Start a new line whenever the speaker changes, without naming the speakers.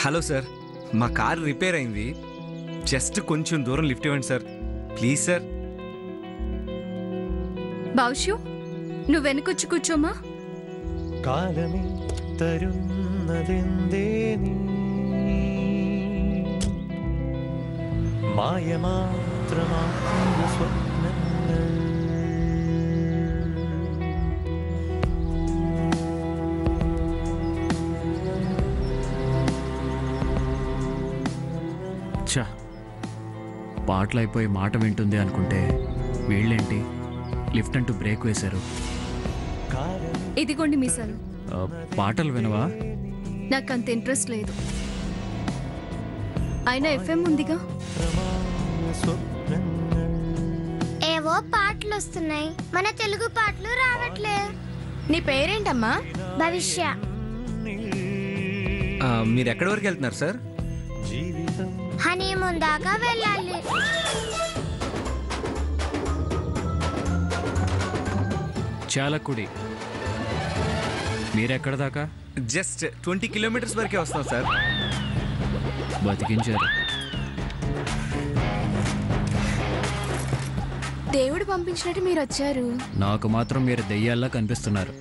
Hello sir, మా car repair అయింది. Just కొంచెం దూరం లిఫ్ట్ ఇవ్వండి సార్, ప్లీజ్ సార్.
బావుషు, నువ్వు వెనకొచ్చి కూర్చోమా.
కాలమే తరున్నదెందే మాయమాత్రమా స్వప్నങ്ങൾ.
చా, పాటలు అయిపోయి మాట వింటుంది అనుకుంటే వీళ్ళేంటి లిఫ్ట్ అంటూ బ్రేక్ వేశారు.
ఇదిగోండి మీసాలు.
పాటలు వినవా?
నాకు అంత ఇంట్రెస్ట్ లేదు. అయినా ఎఫ్ఎం ఉందిగా.
ఏవో పాటలు వస్తున్నాయి, మన తెలుగు పాటలు రావట్లే.
నీ పేరేంటమ్మా?
భవిష్య.
మీరు ఎక్కడి వరకు వెళ్తున్నారు సార్?
హనీమూన్ దాకా వెళ్ళాలి.
చాలకుడి. మీరెక్కడ దాకా?
జస్ట్ 20 కిలోమీటర్స్ వరకే వస్తాం సార్.
బతికించారు.
దేవుడు పంపించినట్టు మీరు వచ్చారు.
నాకు మాత్రం మీరు దెయ్యాల్లా కనిపిస్తున్నారు.